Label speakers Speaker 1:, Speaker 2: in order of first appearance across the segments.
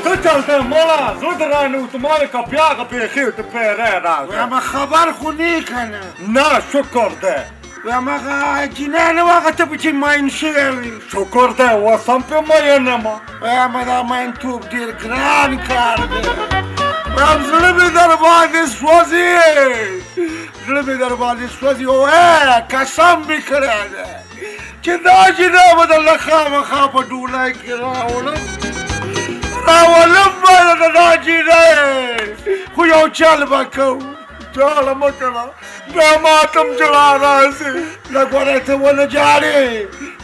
Speaker 1: څه چلته مړه زړه دې رانیوته ما وې که بیا بیخي ته پیری راځه
Speaker 2: وایم خبر خو نه کنه
Speaker 1: نه شکر دی
Speaker 2: وایم هغه جینۍ نه وه هغه ته به چې ماین شوی وي
Speaker 1: شکر دی اوس هم پې مین یم
Speaker 2: وایم دا ماینتوب ډېر ګران کار دی وایم زړه مې در باندې سوځي زړه مې در باندې سوځي اوه قسم مې کړی دی چې دا جینۍ به درله خامخا په ډولۍ کې راولم به د دا جینۍ خو یو چل به کوو
Speaker 1: چاله مه کړه بیا ماتم جړا راځي
Speaker 2: لږ ګوره ته ونه جاړې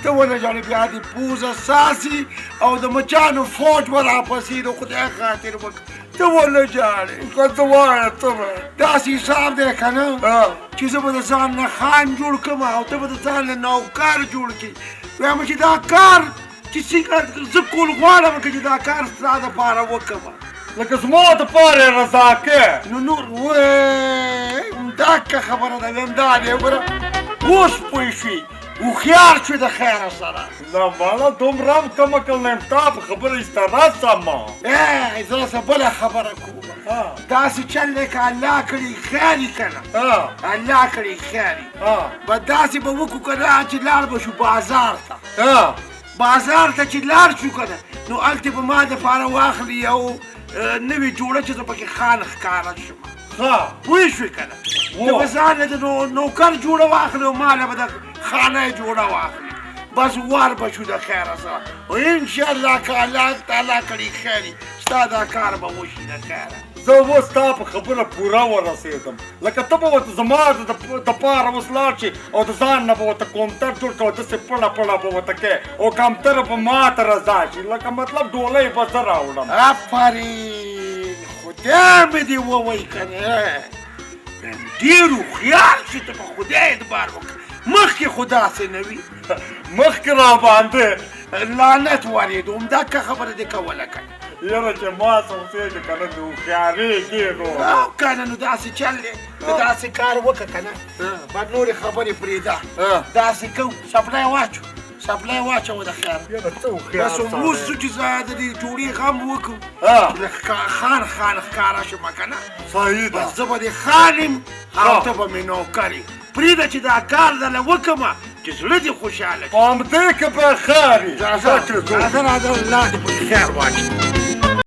Speaker 2: ته ونه جاړې بیا دې پوزه ساسي او د مچانو فوج به راپسې د خدای خاطر وکړه ته ونه جاړې
Speaker 1: که څه وایه ته به
Speaker 2: داسې حساب دی که نه چې زه به د ځان نه خان جوړ کړم او ته به د ځان نه نوکر جوړ کړې وایم چې دا کار چې څنګه زه کول غواړم که چې دا کار ستا دپاره وکړم
Speaker 1: لکه زما دپاره یې رضا کې
Speaker 2: نو نور دا که خبره ده ویم دا دی وګوره اوس پوه شوې هوښیار شوې د خیره سره
Speaker 1: نه مړه دومره هم کم عقل نه یم تا په خبره ایسته رسمه
Speaker 2: زه درسه بله خبره کوم داسې چل دی که الله کړي خیر یې که نه الله کړي خیر یې به داسې به وکړو که نه چې لاړ به شو بازار ته بازار ته چې لاړ شو که نه نو هلته به ما دپاره واخلي یو نوې جوړه چې زه پکې خان ښکاره شم پوه شوې که نه ته به ځان له د نوکر جوړه واخلې او ما له به د خانه جوړه واخلي بس وار به شو د خیره سره او انشاءالله که الله تعالی کړي خیر ستا دا کار به وشي د خیره
Speaker 1: زه اوس ستا په خبره پوره ورسېدم لکه ته به ورته زما دپاره اوس لاړ شي او د ځان نه به ورته کومتر جوړ کړه او داسې پړه پړه به ورته کوې او کمتره به ما ته رضا شي لکه مطلب ډولۍ به زه راوړم
Speaker 2: آفرین خدای مې دې ووایي که نه ډېر هوښیار شي ته په خدای اعتبار وکړه مخکې خو داسې نه وي
Speaker 1: مخکې راباندې
Speaker 2: لعنت ورېدو همدا که خبره دې کوله که نه
Speaker 1: یاره چې ما څه اوسېږي که نه د هوښیارېږي نو
Speaker 2: او که نه نو داسې چل دی ته داسې کار وکړه که نه بعد نورې خبرې پرېږده داسې کوو سپلی واچو سپلی واچوه د خیر بس وروستو چې زه د دې جوړې غم وکړو خان ښکاره شمه که نه
Speaker 1: صحیح ده
Speaker 2: بس زه به دې خان یم او ته به مې نوکر یې پرېږده چې دا کار درله وکړمه چې زړه دې خوشحاله شي
Speaker 1: په همدې کې به خیر وي
Speaker 2: راځه راځه الله دې پکې خیر واچوي